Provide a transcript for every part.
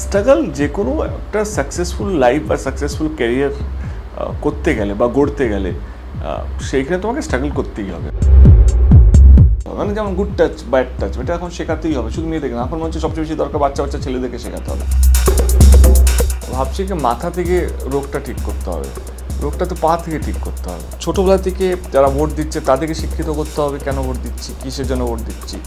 Struggle যে কোনো একটা সাকসেসফুল লাইফ বা সাকসেসফুল ক্যারিয়ার করতে গেলে বা গড়তে গেলে সেইখানে তোমাকে স্ট্রাগল করতেই হবে। মানে যেমন গুড টাচ ব্যাড টাচ এটা এখন শেখাতেই হবে, শুধু মেয়েদেরকে না, এখন মনে হচ্ছে সবচেয়ে বেশি দরকার বাচ্চা বাচ্চা ছেলেদেরকে শেখাতে হবে। ভাবছি কি মাথা থেকে রোগটা ঠিক করতে হবে, রোগটা তো পা থেকে ঠিক করতে হবে। ছোটোবেলা থেকে যারা ভোট দিচ্ছে তাদেরকে শিক্ষিত করতে হবে, কেন ভোট দিচ্ছি, কিসের জন্য ভোট দিচ্ছি।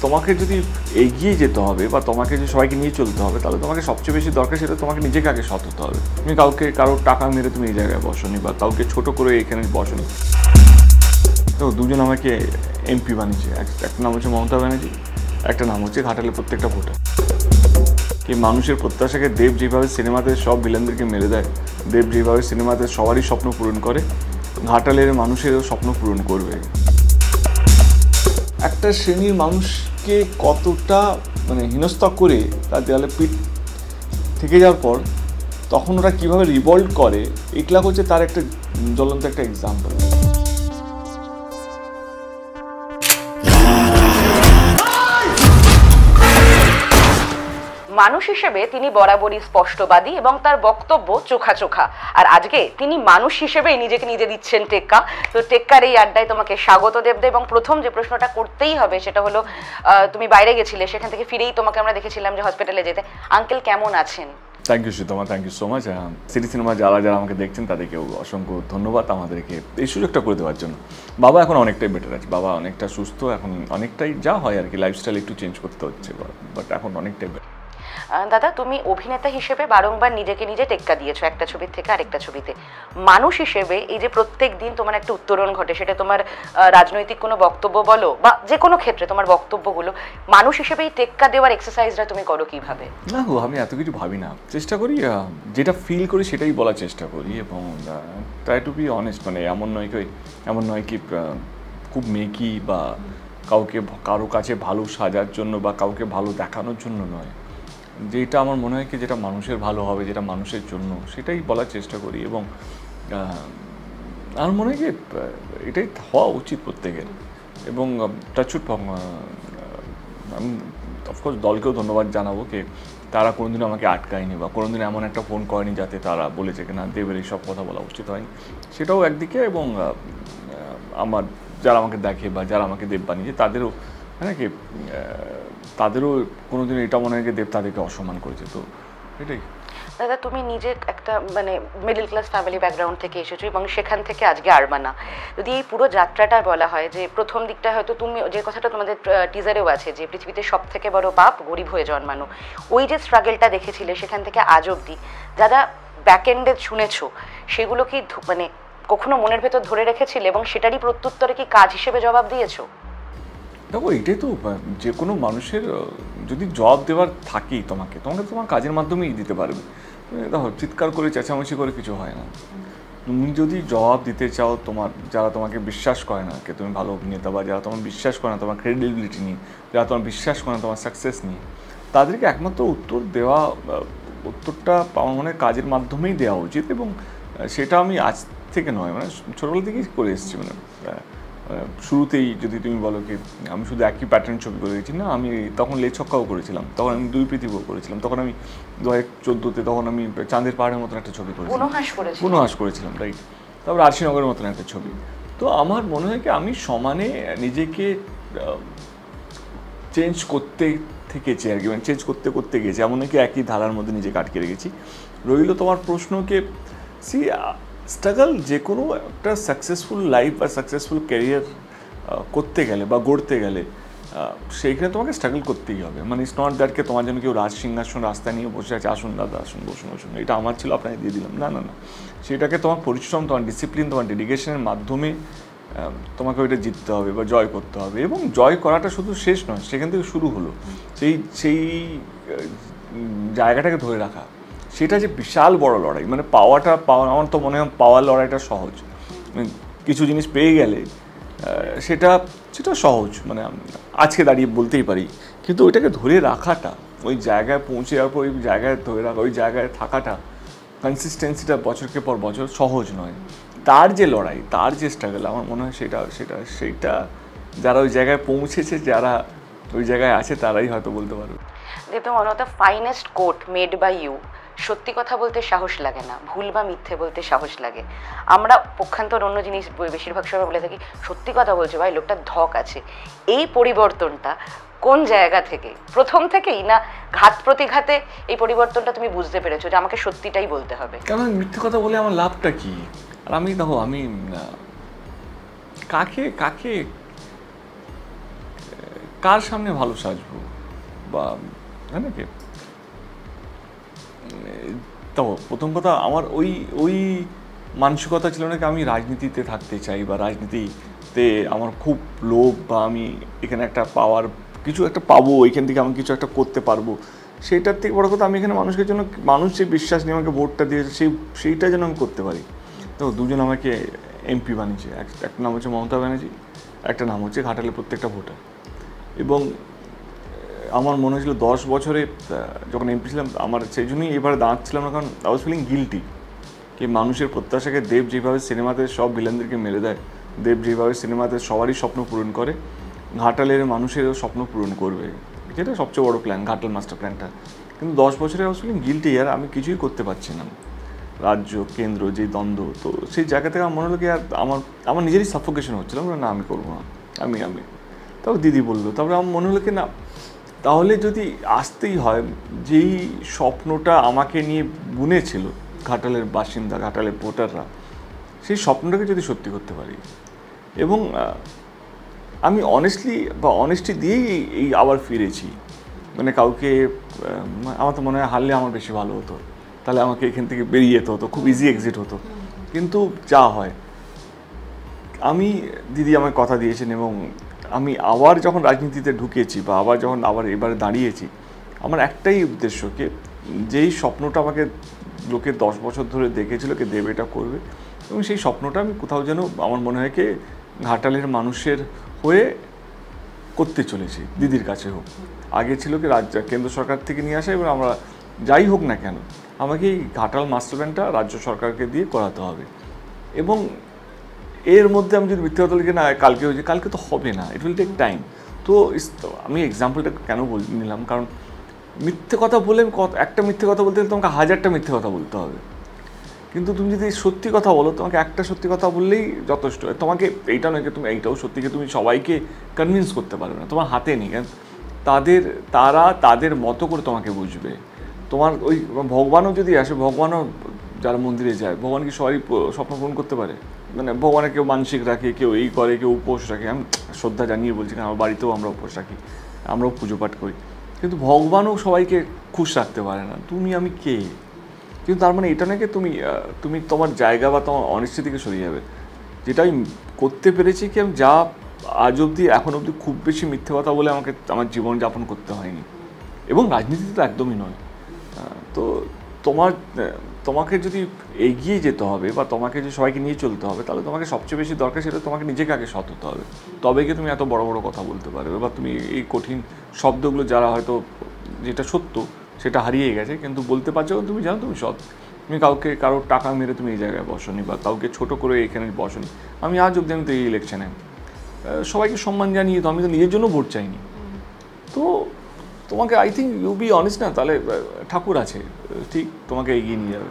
তোমাকে যদি এগিয়ে যেতে হবে বা তোমাকে যে সবাইকে নিয়ে চলতে হবে, তাহলে তোমাকে সবচেয়ে বেশি দরকার সেটা তোমাকে নিজেকে আগে সৎ হতে হবে। তুমি কারোর টাকা মেরে তুমি এই জায়গায় বসনি বা কাউকে ছোট করে এখানে বসনি। তো দুজন আমাকে এমপি বানিয়েছে, একটা নাম হচ্ছে মমতা ব্যানার্জি, একটা নাম হচ্ছে ঘাটালের প্রত্যেকটা ভোটার। এই মানুষের প্রত্যাশাকে দেব যেভাবে সিনেমাতে সব ভিলেনদেরকে মেরে দেয়, দেব যেভাবে সিনেমাতে সবারই স্বপ্ন পূরণ করে, ঘাটালের মানুষেরও স্বপ্ন পূরণ করবে। একটা শ্রেণীর মানুষকে কতটা হেনস্থা করে তার দেয়ালে পিঠ থেকে যাওয়ার পর তখন ওরা কীভাবে রিভল্ট করে, এগুলা হচ্ছে তার একটা জ্বলন্ত একটা এক্সাম্পল। মানুষ হিসেবে তিনি বরাবরই স্পষ্টবাদী এবং তার বক্তব্য চোখা। আর আজকে তিনি মানুষ হিসেবেই নিজেকে নিজে দিচ্ছেন টেক্কা। তো টেক্কার এই আড্ডায় তোমাকে স্বাগত দেবদা। এবং প্রথম যে প্রশ্নটা করতেই হবে সেটা হলো, তুমি বাইরে গেছিলে, সেখান থেকে ফিরেই তোমাকে আমরা দেখেছিলাম যে হসপিটালে যেতে। আঙ্কেল কেমন আছেন? Thank you Sutama, thank you so much. City cinema যারা আমাকে দেখছেন তাদেরকেও অসংখ্য ধন্যবাদ আমাদেরকে এই সুযোগটা করে দেওয়ার জন্য। বাবা এখন অনেকটাই বেটার আছে, বাবা অনেকটা সুস্থ, এখন অনেকটাই যা হয় আর কি, লাইফস্টাইল একটু চেঞ্জ করতে হচ্ছে, বাট এখন অনেকটাই বেটার। দাদা, তুমি অভিনেতা হিসেবে বারংবার নিজেকে নিজে টেক্কা দিয়েছো একটা ছবির থেকে আরেকটা ছবিতে। মানুষ হিসেবে এই যে প্রত্যেক দিন তোমার একটা উত্তরণ ঘটে, সেটা তোমার রাজনৈতিক কোনো বক্তব্য বলো বা যে কোনো ক্ষেত্রে তোমার বক্তব্যগুলো, মানুষ হিসেবে এই টেক্কা দেওয়ার এক্সারসাইজটা তুমি করো কিভাবে? না গো, আমি এত কিছু ভাবি না, চেষ্টা করি যেটা ফিল করি সেটাই বলার চেষ্টা করি এবং ট্রাই টু বি অনেস্ট। এমন নয় কি খুব মেকি বা কারো কাছে ভালো সাজার জন্য বা কাউকে ভালো দেখানোর জন্য নয়। যেটা আমার মনে হয় কি, যেটা মানুষের ভালো হবে, যেটা মানুষের জন্য, সেটাই বলার চেষ্টা করি। এবং আমার মনে হয় কি এটাই হওয়া উচিত প্রত্যেকের। এবং টাচুট আমি অফকোর্স দলকেও ধন্যবাদ জানাবো কি তারা কোনোদিনও আমাকে আটকায়নি বা কোনোদিন এমন একটা ফোন করেনি যাতে তারা বলেছে কি না দেবের এইসব কথা বলা উচিত হয়নি, সেটাও একদিকে। এবং আমার যারা আমাকে দেখে বা যারা আমাকে দেব বানিয়েছে তাদেরও কি তাদেরও কোনোদিন এটা মনে হয় যে দেব তাদেরকে অসম্মান করেছে। তো এটাই। দাদা, তুমি নিজে একটা মিডল ক্লাস ফ্যামিলি ব্যাকগ্রাউন্ড থেকে এসেছো এবং সেখান থেকে আজকে আরমানা। যদি এই পুরো যাত্রাটা বলা হয় যে প্রথম দিকটা হয়তো তুমি যে কথাটা তোমাদের টিজারেও আছে যে পৃথিবীতে সব থেকে বড় পাপ গরিব হয়ে জন্মানো, ওই যে স্ট্রাগলটা দেখেছিলে সেখান থেকে আজ অবধি যারা ব্যাক এন্ডে শুনেছো, সেগুলো কি কখনো মনের ভেতর ধরে রেখেছিলে এবং সেটারই প্রত্যুত্তরে কি কাজ হিসেবে জবাব দিয়েছো? দেখো, এটাই তো যে কোনো মানুষের যদি জবাব দেওয়ার থাকেই তোমাকে তোমার কাজের মাধ্যমেই দিতে পারবে। দেখো, চিৎকার করে চেঁচামেচি করে কিছু হয় না। তুমি যদি জবাব দিতে চাও, যারা তোমাকে বিশ্বাস করে না কে তুমি ভালো অভিনেতা, বা যারা তোমার বিশ্বাস করে না তোমার ক্রেডিবিলিটি নিয়ে, যারা তোমার বিশ্বাস করে না তোমার সাকসেস নিয়ে, তাদেরকে একমাত্র উত্তরটা আমার মনে হয় কাজের মাধ্যমেই দেওয়া উচিত। এবং সেটা আমি আজ থেকে নয়, ছোটোবেলা থেকেই করে এসেছি। শুরুতেই যদি তুমি বলো কি আমি শুধু একই প্যাটার্ন ছবি করে গেছি না, আমি তখন লেছক্কাও করেছিলাম, তখন আমি দুই পৃথিবীও করেছিলাম, তখন আমি 2014-তে তখন আমি চাঁদের পাহাড়ের মতন একটা ছবি করেছিলাম, পুনহাস করেছিলাম, রাইট। তারপর আরশিনগরের মতন একটা ছবি। তো আমার মনে হয় কি আমি সমানে নিজেকে চেঞ্জ করতে থেকেছি আর কি, চেঞ্জ করতে গেছি, এমন নাকি একই ধারার মধ্যে নিজেকে আটকে রেখেছি। রইল তোমার প্রশ্নকে, স্ট্রাগল যে কোনো একটা সাকসেসফুল লাইফ বা সাকসেসফুল ক্যারিয়ার করতে গেলে বা গড়তে গেলে সেইখানে তোমাকে স্ট্রাগল করতেই হবে। ইটস নট দ্যাটকে তোমার জন্য কেউ সিংহাসন রাস্তা নিয়ে বসে আছে, আসুন দাদা আসুন, বসুন, এটা আমার ছিল আপনাকে দিয়ে দিলাম, না। সেটাকে তোমার পরিশ্রম, তোমার ডিসিপ্লিন, তোমার ডেডিকেশনের মাধ্যমে তোমাকে ওইটা জিততে হবে বা জয় করতে হবে। এবং জয় করাটা শুধু শেষ নয়, সেখান থেকে শুরু হলো সেই জায়গাটাকে ধরে রাখা, সেটা যে বিশাল বড় লড়াই। পাওয়া আমার তো মনে হয় পাওয়ার লড়াইটা সহজ, কিছু জিনিস পেয়ে গেলে সেটা সহজ, আজকে দাঁড়িয়ে বলতেই পারি। কিন্তু ওইটাকে ধরে রাখাটা, ওই জায়গায় পৌঁছে যাওয়ার পর ওই জায়গায় ধরে রাখা, ওই জায়গায় থাকাটা, কনসিস্টেন্সিটা বছরকে পর বছর সহজ নয়। তার যে লড়াই, তার যে স্ট্রাগল, আমার মনে হয় সেইটা যারা ওই জায়গায় পৌঁছেছে, যারা ওই জায়গায় আছে তারাই হয়তো বলতে পারবে। যেহেতু one of the finest coat made by you, সত্যি কথা বলতে সাহস লাগে না, ভুল বা মিথ্যে বলতে সাহস লাগে। আমরা পক্ষান্তর অন্য জিনিস বেশিরভাগ সময় বলে থাকি, সত্যি কথা বলছে ভাই, লোকটার ধক আছে। এই পরিবর্তনটা কোন জায়গা থেকে, প্রথম থেকেই না ঘাত প্রতিঘাতে এই পরিবর্তনটা তুমি বুঝতে পেরেছো যে আমাকে সত্যিটাই বলতে হবে? কেন মিথ্যে কথা বলে আমার লাভটা কি? আর আমি দেখো, আমি কাকে কাকে কার সামনে ভালো সাজবো বা নাকি? তো প্রথম কথা, আমার ওই ওই মানসিকতা ছিল না কি আমি রাজনীতিতে থাকতে চাই বা রাজনীতিতে আমার খুব লোভ বা আমি এখানে একটা পাওয়ার কিছু একটা পাবো, এখান থেকে আমি কিছু একটা করতে পারবো। সেইটার থেকে বড় কথা, আমি এখানে মানুষের জন্য, মানুষ যে বিশ্বাস নিয়ে আমাকে ভোটটা দিয়েছে সেইটা যেন আমি করতে পারি। তো দুজন আমাকে এমপি বানিয়েছে, একটা নাম হচ্ছে মমতা ব্যানার্জি, একটা নাম হচ্ছে ঘাটালের প্রত্যেকটা ভোটার। এবং আমার মনে হয়েছিল 10 বছরে যখন এমপি ছিলাম, আমার সেই জন্যই এবারে দাঁড়াচ্ছিলাম না, কারণ আই ওয়াজ ফিলিং গিল্টি কি মানুষের প্রত্যাশাকে দেব যেভাবে সিনেমাতে সব ভিলেনদেরকে মেরে দেয়, দেব যেভাবে সিনেমাতে সবারই স্বপ্ন পূরণ করে, ঘাটালের মানুষেরও স্বপ্ন পূরণ করবে, যেটা সবচেয়ে বড় প্ল্যান, ঘাটাল মাস্টার প্ল্যানটা। কিন্তু 10 বছরে আই ওয়াজ ফিলিং গিল্টি, আর আমি কিছুই করতে পারছি না, রাজ্য কেন্দ্র যে দ্বন্দ্ব। তো সেই জায়গা থেকে আমার মনে হলো কি আর আমার নিজেরই সাফোকেশন হচ্ছিল না, আমি করবো না, আমি তারপর দিদি বললো, তারপরে আমার মনে হলো কি না, তাহলে যদি আসতেই হয়, যেই স্বপ্নটা আমাকে নিয়ে বুনেছিল ঘাটালের বাসিন্দা, ঘাটালের ভোটাররা, সেই স্বপ্নটাকে যদি সত্যি করতে পারি, এবং আমি অনেস্টি দিয়েই এই আবার ফিরেছি। মানে কাউকে আমার তো মনে হয় হারলে আমার বেশি ভালো হতো, তাহলে আমাকে এখান থেকে বেরিয়ে যেতে হতো, খুব ইজি এক্সিট হতো। কিন্তু যা হয়, দিদি আমাকে কথা দিয়েছেন, এবং আমি আবার যখন রাজনীতিতে ঢুকেছি বা আবার এবারে দাঁড়িয়েছি, আমার একটাই উদ্দেশ্য, কি যেই স্বপ্নটা আমাকে লোকে 10 বছর ধরে দেখেছিল কি দেব এটা করবে, এবং সেই স্বপ্নটা আমি কোথাও যেন আমার মনে হয় কি ঘাটালের মানুষের হয়ে করতে চলেছি, দিদির কাছে হোক। আগে ছিল কি কেন্দ্র সরকার থেকে নিয়ে আসা, এবং আমরা যাই হোক না কেন আমাকে এই ঘাটাল মাস্টার প্ল্যানটা রাজ্য সরকারকে দিয়ে করাতে হবে। এবং এর মধ্যে আমি যদি মিথ্যে কথা লিখে না কালকে হয়েছে, কালকে তো হবে না, ইট উইল টেক টাইম। তো আমি এক্সাম্পলটা কেন নিলাম, কারণ মিথ্যে কথা বলে একটা মিথ্যে কথা বলতে গেলে তোমাকে 1000টা মিথ্যে কথা বলতে হবে, কিন্তু তুমি যদি সত্যি কথা বলো, তোমাকে একটা সত্যি কথা বললেই যথেষ্ট। তোমাকে এইটা নয় কি তুমি এইটাও সত্যিকে তুমি সবাইকে কনভিন্স করতে পারবে না, তোমার হাতে নেই। তারা তাদের মতো করে তোমাকে বুঝবে। তোমার ওই ভগবানও যদি আসে, ভগবানও যারা মন্দিরে যায়, ভগবান কি সবারই স্বপ্ন পূরণ করতে পারে? মানে ভগবানের কেউ মানসিক রাখে, কেউ এই করে, কেউ উপোস রাখে। আমি শ্রদ্ধা জানিয়ে বলছি, কারণ আমার বাড়িতেও আমরা উপোস রাখি, আমরাও পুজো পাঠ করি, কিন্তু ভগবানও সবাইকে খুশ রাখতে পারে না। আমি কে? কিন্তু তার মানে এটা নাকি তুমি তোমার জায়গা বা তোমার অনিশ্চিত থেকে সরিয়ে যাবে। যেটা আমি করতে পেরেছি কি, আমি যা আজ অবধি এখন অবধি খুব বেশি মিথ্যে কথা বলে আমার জীবনযাপন করতে হয়নি, এবং রাজনীতিতে তো একদমই নয়। তো তোমাকে যদি এগিয়ে যেতে হবে বা তোমাকে যদি সবাইকে নিয়ে চলতে হবে, তাহলে তোমাকে সবচেয়ে বেশি দরকার সেটা তোমাকে নিজেকে আগে সৎ হতে হবে, তবে কি তুমি এত বড় বড় কথা বলতে পারবে, বা তুমি এই কঠিন শব্দগুলো যারা হয়তো যেটা সত্য সেটা হারিয়ে গেছে কিন্তু বলতে পারছো, তুমি জানো তুমি সৎ। তুমি কারোর টাকা মেরে তুমি এই জায়গায় বসনি, বা কাউকে ছোট করে এখানে বসনি। আমি আজ অবধি আমি তো এই ইলেকশনে সবাইকে সম্মান জানিয়ে, তো আমি তো নিজের জন্য ভোট চাইনি। তো তোমাকে I think you be honest না, তাহলে ঠাকুর আছে, ঠিক তোমাকে এগিয়ে নিয়ে যাবে।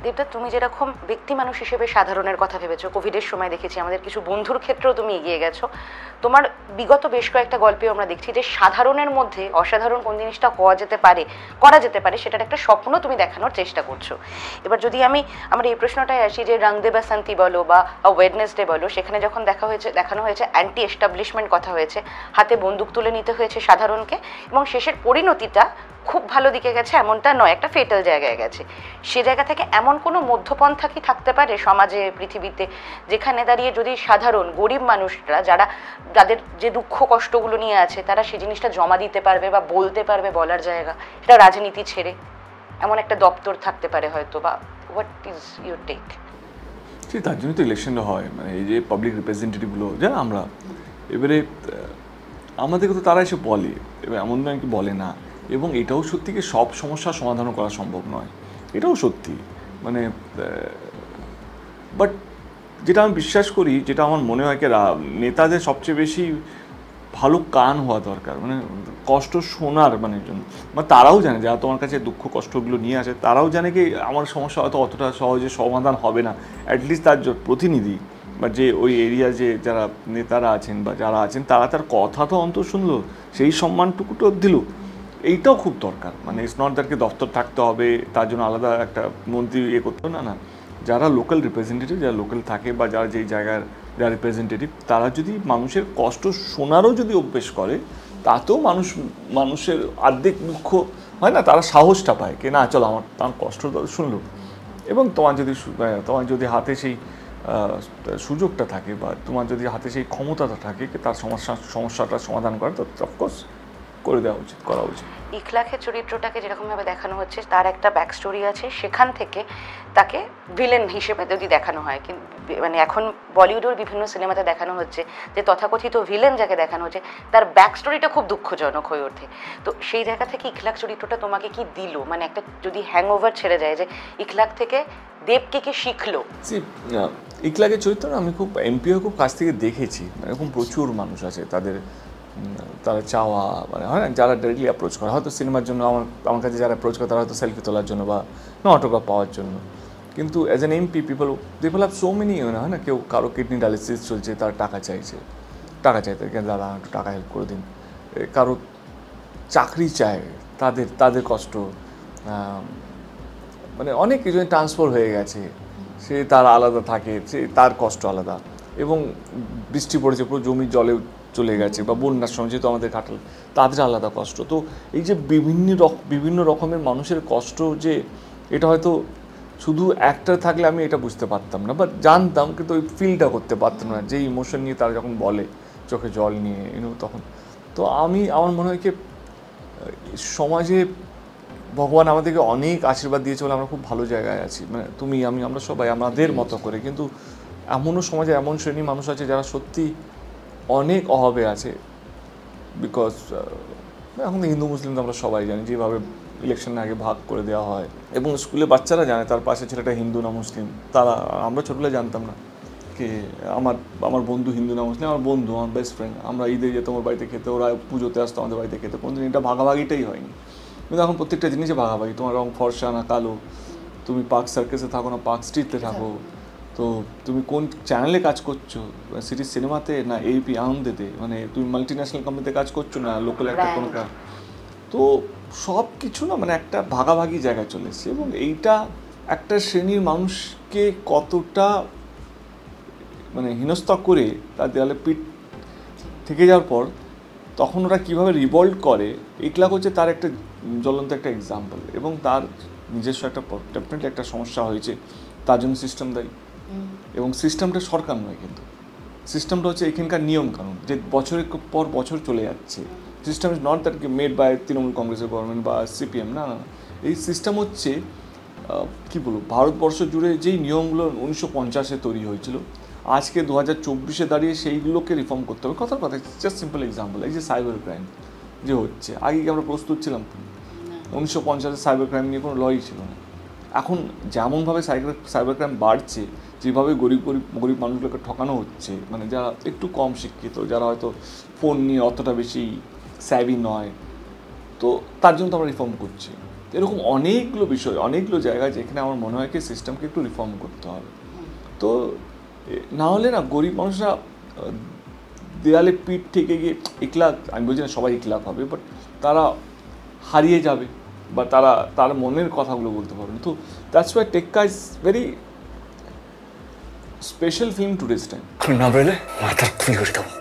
দেবদা, তুমি যেরকম ব্যক্তি মানুষ হিসেবে সাধারণের কথা ভেবেছো, কোভিডের সময় দেখেছি আমাদের কিছু বন্ধুর ক্ষেত্রেও তুমি এগিয়ে গেছো। তোমার বিগত বেশ কয়েকটা গল্পেও আমরা দেখছি যে সাধারণের মধ্যে অসাধারণ কোন জিনিসটা করা যেতে পারে সেটার একটা স্বপ্ন তুমি দেখানোর চেষ্টা করছো। এবার যদি আমার এই প্রশ্নটায় আসি, যে রং দে বাসন্তী বলো বা ওয়েডনেসডে বলো, সেখানে যখন দেখানো হয়েছে অ্যান্টি এস্টাবলিশমেন্ট কথা হয়েছে, হাতে বন্দুক তুলে নিতে হয়েছে সাধারণকে, এবং শেষের পরিণতিটা খুব ভালো দিকে গেছে এমনটা নয়, একটা ফেটাল জায়গায় গেছে। সে জায়গা থেকে এমন কোনো মধ্যপন্থা কি থাকতে পারে সমাজে, পৃথিবীতে, যেখানে দাঁড়িয়ে যদি সাধারণ গরিব মানুষরা যাদের যে দুঃখ কষ্টগুলো নিয়ে আছে, তারা সেই জিনিসটা জমা দিতে পারবে বা বলতে পারবে, বলার জায়গা, সেটা রাজনীতি ছেড়ে এমন একটা দপ্তর থাকতে পারে হয়তো, বা হোয়াট ইজ ইউর টেক? ঠিক, তার জন্যই তো ইলেকশনটা হয়, মানে এই যে পাবলিক রিপ্রেজেন্টেটিভগুলো যারা আমরা, এবারে আমাদেরকে তো তারা এসে বলে, এবার এমন নয় কি বলে না। এবং এটাও সত্যি কি সব সমস্যার সমাধান করা সম্ভব নয়, এটাও সত্যি। মানে বাট যেটা আমি বিশ্বাস করি, যেটা আমার মনে হয় কি নেতাদের সবচেয়ে বেশি ভালো কান হওয়া দরকার, মানে কষ্ট শোনার মানে জন্য, মানে তারাও জানে যারা তোমার কাছে দুঃখ কষ্টগুলো নিয়ে আসে, তারাও জানে কি আমার সমস্যা হয়তো অতটা সহজে সমাধান হবে না, অ্যাটলিস্ট তার প্রতিনিধি বা যে ওই এরিয়া যে যারা নেতারা আছেন বা যারা আছেন তারা তার কথা তো অন্তত শুনলো, সেই সম্মানটুকু তো দিল। এইটাও খুব দরকার, মানে ইটস নট দ্যাটকে দফতর থাকতে হবে তার জন্য আলাদা একটা মন্ত্রী করতে, না না, যারা লোকাল রিপ্রেজেন্টেটিভ, যারা লোকাল থাকে বা যারা যেই জায়গার যারা রিপ্রেজেন্টেটিভ, তারা যদি মানুষের কষ্ট শোনারও যদি অভ্যেস করে, তাতেও মানুষের অর্ধেক দুঃখ হয় না, তারা সাহসটা পায় কি না চলো তার কষ্ট শুনলো। এবং তোমার যদি হাতে সেই সুযোগটা থাকে বা তোমার যদি হাতে সেই ক্ষমতাটা থাকে তার সমস্যাটা সমাধান করা, তো অফকোর্স করে দেওয়া উচিত, করা উচিত। ইখলাকের চরিত্রটাকে যেরকমভাবে দেখানো হচ্ছে তার একটা ব্যাক স্টোরি আছে, সেখান থেকে তাকে ভিলেন হিসেবে যদি দেখানো হয়, কিন্তু মানে এখন বলিউডের বিভিন্ন সিনেমাতে দেখানো হচ্ছে যে তথাকথিত ভিলেন যাকে দেখানো হচ্ছে তার ব্যাক স্টোরিটা খুব দুঃখজনক হয়ে ওঠে। তো সেই জায়গা থেকে ইখলাক চরিত্রটা তোমাকে কি দিল, মানে একটা যদি হ্যাংওভার ছেড়ে যায় যে ইখলাক থেকে দেব কি শিখলো? ইখলাকের চরিত্র আমি খুব এমপিও খুব কাছ থেকে দেখেছি, এরকম প্রচুর মানুষ আছে তারা চাওয়া মানে হয় না, যারা ডাইরেক্টলি অ্যাপ্রোচ করে, হয়তো সিনেমার জন্য আমার কাছে যারা অ্যাপ্রোচ করে তারা হয়তো সেলফি তোলার জন্য বা অটোগ্রাফ পাওয়ার জন্য, কিন্তু as an MP people have so many, হয় না, কেউ কারো কিডনি ডায়ালিসিস চলছে তার টাকা চাইতে দাদা একটু টাকা হেল্প করে দিন, কারো চাকরি চায় তাদের কষ্ট, মানে অনেক কিছু ট্রান্সফার হয়ে গেছে, সে তার আলাদা থাকে, সে তার কষ্ট আলাদা, এবং বৃষ্টি পড়েছে পুরো জমি জলে চলে গেছে বা বন্যার সময় যেহেতু আমাদের কাটাল, তাদের আলাদা কষ্ট। তো এই যে বিভিন্ন রকমের মানুষের কষ্ট, যে এটা হয়তো শুধু একটা থাকলে আমি এটা বুঝতে পারতাম না বা জানতাম, কিন্তু ওই ফিলটা করতে পারতাম না, যে ইমোশন নিয়ে তারা যখন বলে চোখে জল নিয়ে তখন। তো আমার মনে হয় কি সমাজে ভগবান আমাদেরকে অনেক আশীর্বাদ দিয়েছে বলে আমরা খুব ভালো জায়গায় আছি, মানে তুমি আমি আমরা সবাই আমাদের মতো করে, কিন্তু এমনও সমাজে এমন শ্রেণীর মানুষ আছে যারা সত্যি অনেক অভাবে আছে, বিকজ এখন হিন্দু মুসলিম তো আমরা সবাই জানি যেভাবে ইলেকশনের আগে ভাগ করে দেওয়া হয়, এবং স্কুলে বাচ্চারা জানে তার পাশে ছেলেটা হিন্দু না মুসলিম, আমরা ছোটবেলায় জানতাম না কি আমার বন্ধু হিন্দু না মুসলিম, আমার বন্ধু আমার বেস্ট ফ্রেন্ড, আমরা ঈদে যেতাম ওর বাড়িতে খেতে, ওরা পুজোতে আসতো আমাদের বাড়িতে খেতে, কোনোদিন এটা ভাগাভাগিটাই হয়নি, কিন্তু এখন প্রত্যেকটা জিনিসে ভাগাভাগি, তোমার রং ফর্সা না কালো, তুমি পার্ক সার্কেসে থাকো না পার্ক স্ট্রিটে থাকো, তো তুমি কোন চ্যানেলে কাজ করছো, সিটি সিনেমাতে না এপি আনন্দেতে, মানে তুমি মাল্টি ন্যাশনাল কোম্পানিতে কাজ করছো না লোকাল একটা কোনো কাজ, তো সব কিছু না মানে একটা ভাগাভাগি জায়গায় চলে এসছে, এবং এইটা একটা শ্রেণীর মানুষকে কতটা মানে হেনস্থা করে তার দেওয়ালে পিঠ থেকে যাওয়ার পর তখন ওরা কীভাবে রিভল্ট করে, ইখলাক হচ্ছে তার একটা জ্বলন্ত একটা এক্সাম্পল, এবং তার নিজস্ব একটা ডেফিনেটলি একটা সমস্যা হয়েছে, তার জন্য সিস্টেম দায়ী, এবং সিস্টেমটা সরকার নয়, কিন্তু সিস্টেমটা হচ্ছে এখানকার নিয়ম কানুন, যে বছরের পর বছর চলে যাচ্ছে, system is not that made by Trinamool কংগ্রেসের গভর্নমেন্ট বা সিপিএম, না, এই সিস্টেম হচ্ছে কী বলবো, ভারতবর্ষ জুড়ে যেই নিয়মগুলো 1950-এ তৈরি হয়েছিল, আজকে 2024-এ দাঁড়িয়ে সেইগুলোকে রিফর্ম করতে হবে। কথার কথা জাস্ট সিম্পল এক্সাম্পল, এই যে সাইবার ক্রাইম যে হচ্ছে, আগে কি আমরা প্রস্তুত ছিলাম? 1950-এ সাইবার ক্রাইম নিয়ে কোনো লই ছিল না, এখন যেমনভাবে সাইবার ক্রাইম বাড়ছে, যেভাবে গরিব মানুষগুলোকে ঠকানো হচ্ছে, মানে যারা একটু কম শিক্ষিত, যারা হয়তো ফোন নিয়ে অতটা বেশি স্যাভি নয়, তো তার জন্য তো আমরা রিফর্ম করছি। এরকম অনেকগুলো বিষয়, অনেকগুলো জায়গায় যেখানে আমার মনে হয় কি সিস্টেমকে একটু রিফর্ম করতে হবে, তো না হলে না গরিব মানুষরা দেয়ালে পিঠ থেকে গিয়ে ইখলাক, আমি বলছি না সবাই ইখলাক হবে, বাট তারা হারিয়ে যাবে বা তার মনের কথাগুলো বলতে পারবে না। তো দ্যাটস ওয়াই টেক্কা is very special film today's time. না বলে মাথা খুলি করে দেবো।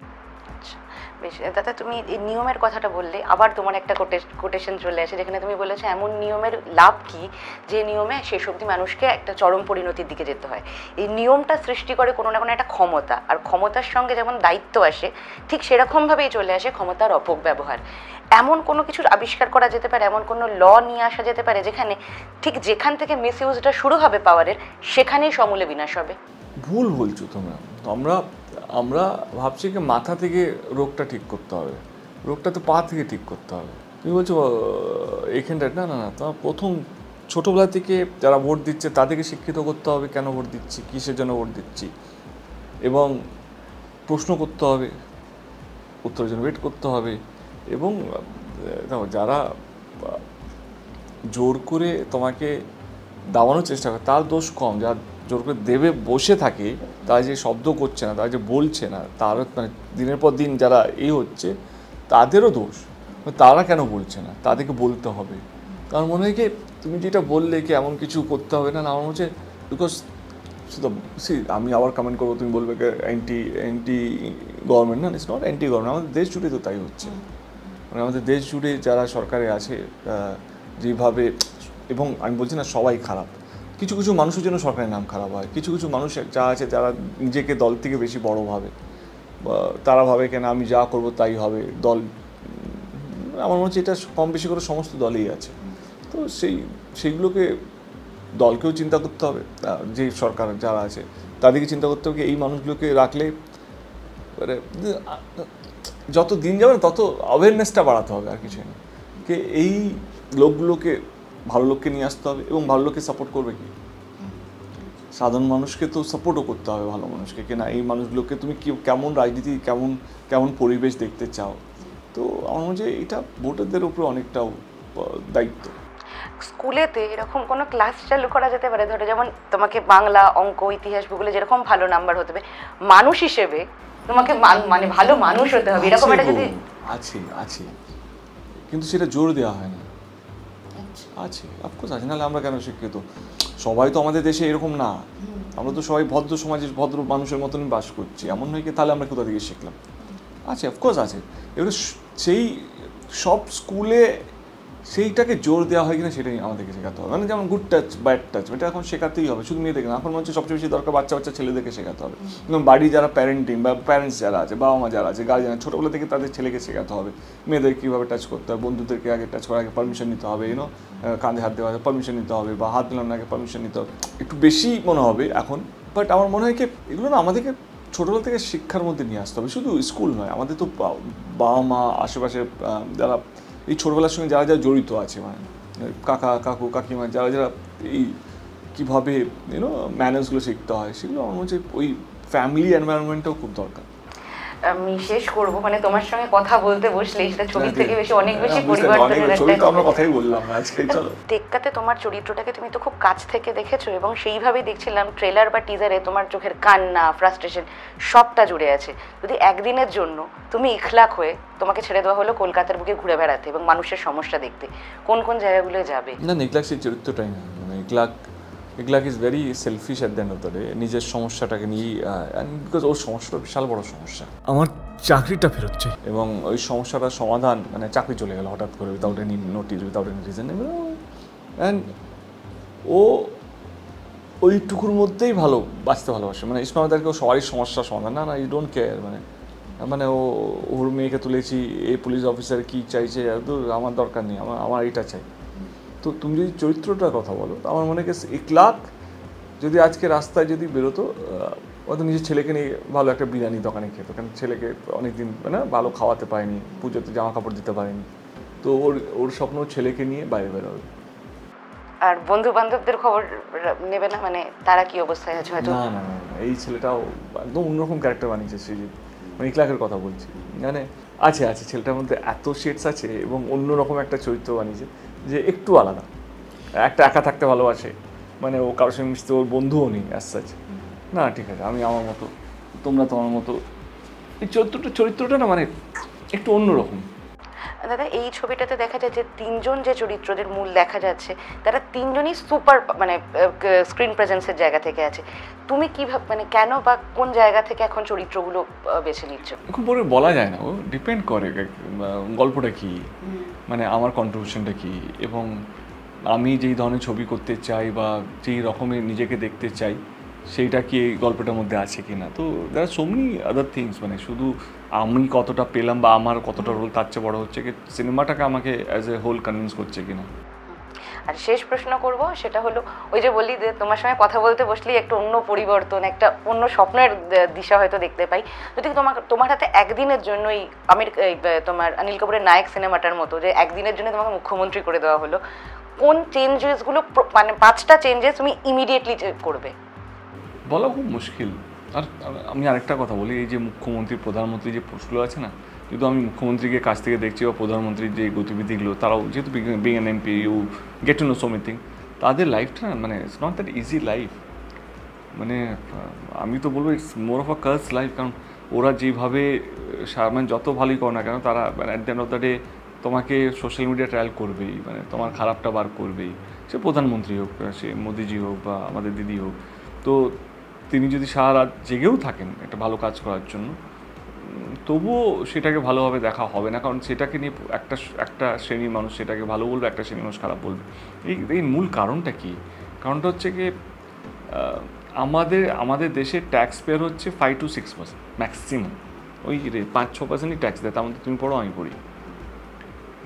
বেশ দাদা, তুমি এই নিয়মের কথাটা বললে, আবার তোমার একটা কোটেশন চলে আসে যেখানে তুমি বলেছো এমন নিয়মের লাভ কি যে নিয়মে শেষ অবধি মানুষকে একটা চরম পরিণতির দিকে যেতে হয়। এই নিয়মটা সৃষ্টি করে কোনো না কোনো একটা ক্ষমতা, আর ক্ষমতার সঙ্গে যেমন দায়িত্ব আসে, ঠিক সেরকমভাবেই চলে আসে ক্ষমতার অপব্যবহার। এমন কোনো কিছুর আবিষ্কার করা যেতে পারে, এমন কোনো ল নিয়ে আসা যেতে পারে যেখানে ঠিক যেখান থেকে মিসইউজটা শুরু হবে পাওয়ারের, সেখানেই সমূলে বিনাশ হবে। ভুল বলছো তোমরা, আমরা ভাবছি কি মাথা থেকে রোগটা ঠিক করতে হবে, রোগটা তো পা থেকে ঠিক করতে হবে। তুমি বলছো এখানটা, না, তোমার প্রথম ছোটোবেলা থেকে যারা ভোট দিচ্ছে তাদেরকে শিক্ষিত করতে হবে, কেন ভোট দিচ্ছি, কিসের জন্য ভোট দিচ্ছি, এবং প্রশ্ন করতে হবে, উত্তরের জন্য ওয়েট করতে হবে। এবং যারা জোর করে তোমাকে দাবানোর চেষ্টা করে তার দোষ কম, যারা জোর করে দেবে বসে থাকে, তারা যে শব্দ করছে না, তারা যে বলছে না, তার মানে দিনের পর দিন যারা এই হচ্ছে তাদেরও দোষ। তারা কেন বলছে না, তাদেরকে বলতে হবে। কারণ মনে হয় কি তুমি যেটা বললে কি এমন কিছু করতে হবে না, আমার হচ্ছে বিকজ আমি আবার কমেন্ট করবো, তুমি বলবে অ্যান্টি গভর্নমেন্ট, না, ইটস নট অ্যান্টি গভর্নমেন্ট। আমাদের দেশ জুড়ে তো তাই হচ্ছে, মানে আমাদের দেশ জুড়ে যারা সরকারে আছে যেভাবে, এবং আমি বলছি না সবাই খারাপ, কিছু কিছু মানুষের জন্য সরকারের নাম খারাপ হয়, কিছু কিছু মানুষ যা আছে যারা নিজেকে দল থেকে বেশি বড় ভাবে, তারা ভাবে কেন আমি যা করব তাই হবে দল। আমার মনে হচ্ছে এটা কম বেশি করে সমস্ত দলেই আছে। তো সেইগুলোকে দলকেও চিন্তা করতে হবে, যে সরকার যারা আছে তাদেরকে চিন্তা করতে হবে এই মানুষগুলোকে রাখলে মানে যত দিন যাবে তত অ্যাওয়ারনেসটা বাড়াতে হবে, আর কিছু না। কে এই লোকগুলোকে ভালো লোককে নিয়ে আসতে হবে, এবং ভালো লোককে সাপোর্ট করবে কি সাধারণ মানুষকে তো সাপোর্টও করতে হবে, ভালো মানুষকে, কি না এই মানুষগুলোকে তুমি কেমন রাজনীতি কেমন পরিবেশ দেখতে চাও। তো আমার মনে হয় এটা ভোটারদের উপরে অনেকটাও দায়িত্ব। স্কুলেতে এরকম কোনো ক্লাস চালু করা যেতে পারে, ধরো যেমন তোমাকে বাংলা, অঙ্ক, ইতিহাস, ভূগোলে যেরকম ভালো নাম্বার হতে হবে, মানুষ হিসেবে তোমাকে মানে ভালো মানুষ হতে হবে, এরকম একটা যদি আছে কিন্তু সেটা জোর দেওয়া হয় না। আছে অফকোর্স আছে, নাহলে আমরা কেন শিক্ষিত? সবাই তো আমাদের দেশে এরকম না, আমরা তো সবাই ভদ্র সমাজের ভদ্র মানুষের মতনই বাস করছি, এমন নয় কি তাহলে আমরা কোথা থেকে শিখলাম? আছে, অফকোর্স আছে। এবারে সেই সব স্কুলে সেইটাকে জোর দেওয়া হয় কিনা সেটাই আমাদেরকে শেখাতে হবে। মানে যেমন গুড টাচ, ব্যাড টাচ, এটা এখন শেখাতেই হবে, শুধু মেয়েদেরকে না, এখন মনে হচ্ছে সবচেয়ে বেশি দরকার বাচ্চা ছেলেদেরকে শেখাতে হবে। এবং বাড়ি যারা প্যারেন্টিং বা প্যারেন্টস যারা আছে, বাবা মা যারা আছে, গার্জিয়ান, ছোটোবেলা থেকে তাদের ছেলেকে শেখাতে হবে মেয়েদের কীভাবে টাচ করতে হবে, বন্ধুদেরকে আগে টাচ করার আগে পারমিশন নিতে হবে, কাঁধে হাত দেওয়া পারমিশন নিতে হবে, বা হাত মেলানোর আগে পারমিশন নিতে হবে, একটু বেশি মনে হবে এখন। বাট আমার মনে হয় কি এগুলো না আমাদেরকে ছোটোবেলা থেকে শিক্ষার মধ্যে নিয়ে আসতে হবে, শুধু স্কুল নয়, আমাদের তো বাবা মা আশেপাশে যারা এই ছোটোবেলার সঙ্গে যারা যারা জড়িত আছে, মানে কাকা কাকু কাকিমা যারা এই কীভাবে ম্যানার্সগুলো শিখতে হয়, সেগুলো আমার মনে হচ্ছে ওই ফ্যামিলি এনভায়রনমেন্টটাও খুব দরকার। আমি শেষ করবো, মানে তোমার সঙ্গে কথা বলতে বসলে সেটা ছবি থেকে বেশি অনেক বেশি পরিবর্তনের একটা আমরা কথাই বললাম আজকে। চলো, টেক্কাতে তোমার চরিত্রটাকে তুমি তো খুব কাছ থেকে দেখেছো, এবং সেইভাবেই দেখছিলাম ট্রেলার বা টিজারে তোমার চোখের কান্না, ফ্রাস্ট্রেশন সবটা জুড়ে আছে। যদি একদিনের জন্য তুমি ইখলাক হয়ে তোমাকে ছেড়ে দেওয়া হলো কলকাতার বুকে ঘুরে বেড়াতে এবং মানুষের সমস্যা দেখতে, কোন কোন জায়গাগুলো যাবে? না, ইখলাক সেই চরিত্রটাই না, মানে Ikhlaq is very shellfish at the end of the day, নিজের সমস্যাটাকে নিয়েই, বিকজ ওর সমস্যাটা বিশাল বড় সমস্যা, আমার চাকরিটা ফেরত চাই। এবং ওই সমস্যাটার সমাধান মানে চাকরি চলে গেল হঠাৎ করে, without any notice, without any reason, and ও ওইটুকুর মধ্যেই বাঁচতে ভালোবাসে। মানে ইসমাদারকেও সবারই সমস্যার সমাধান, না ইউ ডোন্ট কেয়ার, মানে ওর মেয়েকে তুলেছি, এই পুলিশ অফিসার কী চাইছে, আমার দরকার নেই, আমার এইটা চাই। তো তুমি যদি চরিত্রটার কথা বলো, তো আমার মনে হয় ইখলাক যদি আজকে রাস্তায় যদি বেরোতো, হয়তো নিজের ছেলেকে নিয়ে ভালো একটা বিরিয়ানি দোকানে খেতো, কারণ ছেলেকে অনেকদিন মানে ভালো খাওয়াতে পারেনি, পুজোতে জামা কাপড় দিতে পারেনি, তো ওর স্বপ্ন ছেলেকে নিয়ে বাইরে বেরোবে। আর বন্ধু বান্ধবদের খবর নেবে না, মানে তারা কি অবস্থায় আছে? হয়তো না, এই ছেলেটাও একদম অন্যরকম ক্যারেক্টার বানিয়েছে সৃজিত, মানে ইখলাকের কথা বলছি, মানে আছে ছেলেটার মধ্যে এত শেডস আছে, এবং অন্যরকম একটা চরিত্র বানিয়েছে যে একটু আলাদা, একটা একা থাকতে ভালোবাসে, মানে ও কারোর সঙ্গে মিশতে, ওর বন্ধুও নেই অ্যাজ সাচ। না ঠিক আছে, আমি আমার মতো, তোমরা তোমার মতো। এই চরিত্রটা না মানে একটু অন্যরকম। দাদা, এই ছবিটাতে দেখা যায় যে তিনজন যে চরিত্রদের মূল দেখা যাচ্ছে, তারা তিনজনই সুপার মানে স্ক্রিন প্রেজেন্সের জায়গা থেকে আছে। তুমি কিভাবে, মানে কেন বা কোন জায়গা থেকে এখন চরিত্রগুলো বেছে নিচ্ছ? খুব বড় বলা যায় না, ও ডিপেন্ড করে গল্পটা কী, মানে আমার কন্ট্রিবিউশনটা কী, এবং আমি যেই ধরনের ছবি করতে চাই বা যেই রকমের নিজেকে দেখতে চাই, সেইটা কি এই গল্পটার মধ্যে আছে কি না। তো দেয়ার আর সো মেনি আদার থিংস, মানে শুধু আমি কতটা পেলাম বা আমার কতটা রোল, তার চেয়ে বড় হচ্ছে কি সিনেমাটাকে আমাকে অ্যাজ এ হোল কনভিন্স করছে কিনা। আর শেষ প্রশ্ন করব, সেটা হলো ওই যে বলি যে তোমার সঙ্গে কথা বলতে বসলেই একটা অন্য পরিবর্তন, একটা অন্য স্বপ্নের দিশা হয়তো দেখতে পাই। যদি তোমার হাতে একদিনের জন্য তোমার অনিল কাপুরের নায়ক সিনেমাটার মতো, যে একদিনের জন্য তোমাকে মুখ্যমন্ত্রী করে দেওয়া হলো, কোন চেঞ্জেসগুলো, মানে 5টা চেঞ্জেস তুমি ইমিডিয়েটলি করবে? বলা খুব মুশকিল। আর আমি আরেকটা কথা বলি, এই যে মুখ্যমন্ত্রী প্রধানমন্ত্রী যে পোস্টগুলো আছে না, যেহেতু আমি মুখ্যমন্ত্রীকে কাছ থেকে দেখছি বা প্রধানমন্ত্রীর যে গতিবিধিগুলো, তারাও যেহেতু being an MP, you get to know so many thing, তাদের লাইফটা মানে it's not that easy life. মানে আমি তো বলবো it's more of a curse life. কারণ ওরা যেভাবে মানে যত ভালোই করো না কেন, তারা মানে at the end of the day তোমাকে সোশ্যাল মিডিয়া ট্রায়াল করবেই, মানে তোমার খারাপটা বার করবেই। সে প্রধানমন্ত্রী হোক, সে মোদিজি হোক বা আমাদের দিদি হোক। তো তিনি যদি সারা রাত জেগেও থাকেন একটা ভালো কাজ করার জন্য, তবুও সেটাকে ভালোভাবে দেখা হবে না। কারণ সেটাকে নিয়ে একটা শ্রেণীর মানুষ সেটাকে ভালো বলবে, একটা শ্রেণীর মানুষ খারাপ বলবে। এই মূল কারণটা কি? কারণটা হচ্ছে কি, আমাদের দেশে ট্যাক্স পেয়ার হচ্ছে 5 to 6% ম্যাক্সিমাম, ওই 5-6%ই ট্যাক্স দেয়। তার মধ্যে তুমি পড়ো, আমি পড়ি।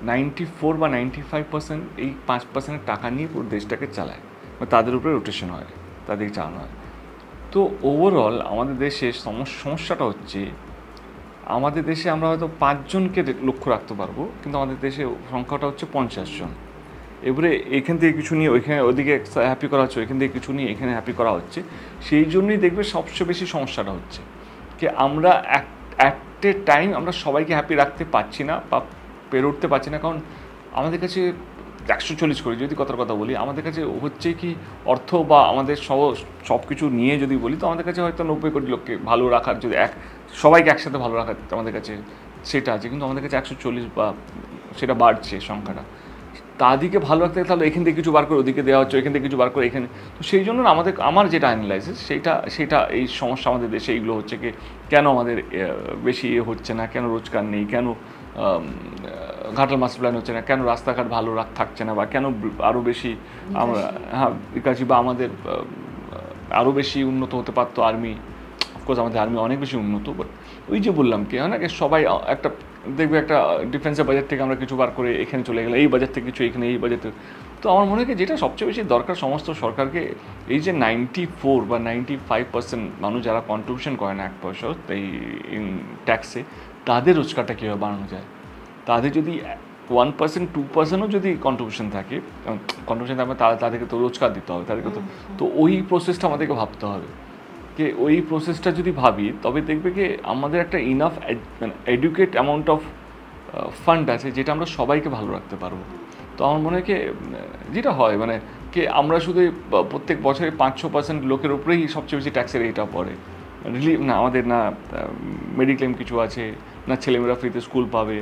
94 বা 95% এই 5%-এর টাকা নিয়ে পুরো দেশটাকে চালায়, তাদের উপরে রোটেশন হয়, তাদেরকে চালানো হয়। তো ওভারঅল আমাদের দেশে সমস্যাটা হচ্ছে, আমাদের দেশে আমরা হয়তো 5 জনকে লক্ষ্য রাখতে পারবো, কিন্তু আমাদের দেশে সংখ্যাটা হচ্ছে 50 জন। এবারে এখান থেকে কিছু নিয়ে ওইখানে ওদিকে হ্যাপি করা হচ্ছে, ওইখান থেকে কিছু নিয়ে এখানে হ্যাপি করা হচ্ছে। সেই জন্যই দেখবে সবচেয়ে বেশি সমস্যাটা হচ্ছে যে আমরা অ্যাট এ টাইম আমরা সবাইকে হ্যাপি রাখতে পারছি না বা পেরে উঠতে পারছি না। কারণ আমাদের কাছে 140 কোটি, যদি কথা বলি, আমাদের কাছে হচ্ছে কি অর্থ বা আমাদের সব কিছু নিয়ে যদি বলি, তো আমাদের কাছে হয়তো 90 কোটি লোককে ভালো রাখার, যদি সবাইকে একসাথে ভালো রাখার আমাদের কাছে সেটা আছে। কিন্তু আমাদের কাছে 140 বা সেটা বাড়ছে সংখ্যাটা। তাদেরকে ভালো রাখতে তাহলে এখান থেকে কিছু বার করে ওদিকে দেওয়া হচ্ছে, এখান থেকে কিছু বার করে এখানে। তো সেই জন্য আমার যেটা অ্যানালাইসিস সেটা এই সমস্যা আমাদের দেশে এইগুলো হচ্ছে কি, কেন আমাদের বেশি হচ্ছে না, কেন রোজগার নেই, কেন ঘাটাল মাস্টার প্ল্যান হচ্ছে না, কেন রাস্তাঘাট ভালো থাকছে না, বা কেন আরও বেশি আমরা বিকাশী বা আমাদের আরও বেশি উন্নত হতে পারতো আর্মি। অফকোর্স আমাদের আর্মি অনেক বেশি উন্নত, বাট ওই যে বললাম কি হয় না, সবাই একটা দেখবে একটা ডিফেন্সের বাজেট থেকে আমরা কিছু বার করে এখানে চলে গেলাম, এই বাজেট থেকে কিছু এখানে, এই বাজেট। তো আমার মনে হয় যেটা সবচেয়ে বেশি দরকার সমস্ত সরকারকে, এই যে 94 বা 95% মানুষ যারা কন্ট্রিবিউশন করে না 1 পয়সাও এই ট্যাক্সে, তাদের রোজগারটা কীভাবে বাড়ানো যায়। তাদের যদি 1%, 2%ও যদি কন্ট্রিবিউশন থাকে, তাদেরকে তো রোজগার দিতে হবে, তাদেরকে তো ওই প্রসেসটা আমাদেরকে ভাবতে হবে। যে ওই প্রসেসটা যদি ভাবি, তবে দেখবে কি আমাদের একটা enough educate amount of fund আছে, যেটা আমরা সবাইকে ভালো রাখতে পারবো। তো আমার মনে হয় কি যেটা হয় মানে কি, আমরা শুধু প্রত্যেক বছরে 5-6% লোকের উপরেই সবচেয়ে বেশি ট্যাক্সের এইটা পড়ে। রিলিফ না আমাদের, না মেডিক্লেম কিছু আছে, না ছেলেমেয়েরা ফ্রিতে স্কুল পাবে,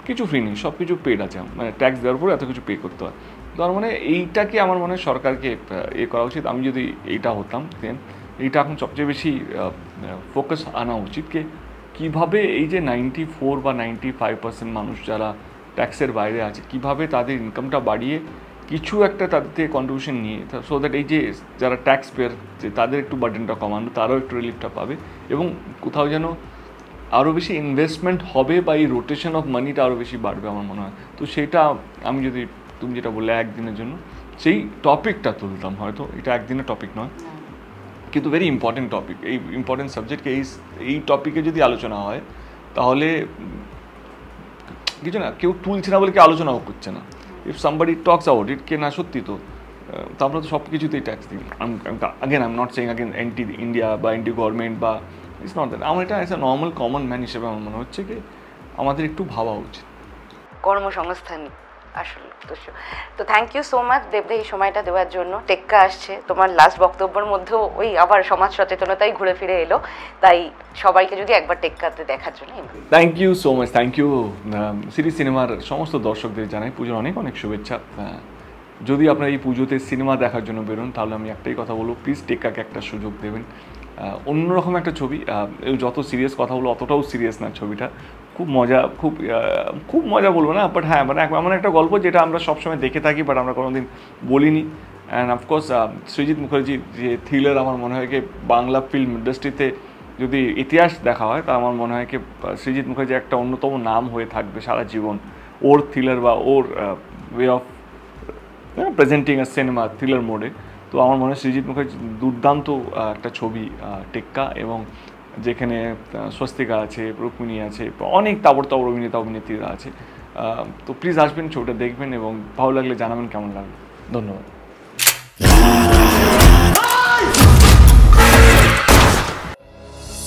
কিছু ফ্রি নেই, সব কিছু পেড আছে। মানে ট্যাক্স দেওয়ার পরে এত কিছু পে করতে হয়। তো আমার মানে এইটাকে আমার মনে হয় সরকারকে করা উচিত। আমি যদি এইটা হতাম, দেন এইটা এখন সবচেয়ে বেশি ফোকাস আনা উচিত যে কীভাবে এই যে 94 বা 95% মানুষ যারা ট্যাক্সের বাইরে আছে, কিভাবে তাদের ইনকামটা বাড়িয়ে কিছু একটা তাদের থেকে কন্ট্রিবিউশন নিয়ে, সো দ্যাট এই যে যারা ট্যাক্স পেয়ার যে তাদের একটু বার্ডেনটা কমানো, তারাও একটু রিলিফটা পাবে, এবং কোথাও যেন আরও বেশি ইনভেস্টমেন্ট হবে বা এই রোটেশন অফ মানিটা আরও বেশি বাড়বে আমার মনে হয়। তো সেটা আমি যদি তুমি যেটা বললে একদিনের জন্য সেই টপিকটা তুলতাম, হয়তো এটা একদিনের টপিক নয়, কিন্তু ভেরি ইম্পর্টেন্ট টপিক। এই ইম্পর্টেন্ট সাবজেক্টকে এই টপিকে যদি আলোচনা হয়, তাহলে কিছু না, কেউ তুলছে না বলে কি আলোচনাও করছে না। If somebody talks out it, কে না সত্যি তো আমরা তো সব কিছুতেই ট্যাক্স দিই। Again I am not saying again anti India বা অ্যান্টি গভর্নমেন্ট বা ইটস নট দ্যাট। আমার এটা as a normal common man হিসেবে আমার মনে হচ্ছে কি আমাদের একটু ভাবা উচিত। কর্মসংস্থান আসলে তো থ্যাংক ইউ সো মাচ দেবদা এই সময়টা দেওয়ার জন্য। টেক্কা আসছে, তোমার লাস্ট বক্তব্যের মধ্যেও ওই আবার সমাজ সচেতনতাই ঘুরে ফিরে এলো, তাই সবাইকে যদি একবার টেক্কাতে দেখার জন্য। Thank you so much, thank you. Series সিনেমার সমস্ত দর্শকদের জানাই পুজোর অনেক অনেক শুভেচ্ছা। যদি আপনারা এই পুজোতে সিনেমা দেখার জন্য বেরোন, তাহলে আমি একটাই কথা বলবো, প্লিজ টেক্কাকে একটা সুযোগ দেবেন। অন্যরকম একটা ছবি, যত সিরিয়াস কথা বলবো অতটাও সিরিয়াস না ছবিটা, খুব মজা, খুব মজা বলবো না, বাট হ্যাঁ মানে এমন একটা গল্প যেটা আমরা সবসময় দেখে থাকি বাট আমরা কোনোদিন বলিনি। অ্যান্ড অফকোর্স সৃজিত মুখার্জির যে থ্রিলার, আমার মনে হয় কি বাংলা ফিল্ম ইন্ডাস্ট্রিতে যদি ইতিহাস দেখা হয়, তা আমার মনে হয় কি সৃজিত মুখার্জি একটা অন্যতম নাম হয়ে থাকবে সারা জীবন। ওর থ্রিলার বা ওর way of presenting a cinema thriller মোডে, তো আমার মনে হয় সৃজিত মুখার্জি দুর্দান্ত একটা ছবি টেক্কা, এবং যেখানে স্বস্তিকা আছে, রুক্মিণী আছে, অনেক তাবড় অভিনেতা অভিনেত্রীরা আছে। তো প্লিজ আসবেন, ছবিটা দেখবেন এবং ভালো লাগলে জানাবেন কেমন লাগবে। ধন্যবাদ।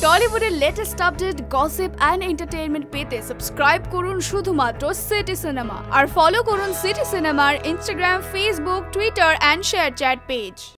টলিউডের latest update, gossip and entertainment পেতে সাবস্ক্রাইব করুন শুধুমাত্র সিটি সিনেমা আর ফলো করুন সিটি সিনেমার Instagram, Facebook, Twitter and share chat page.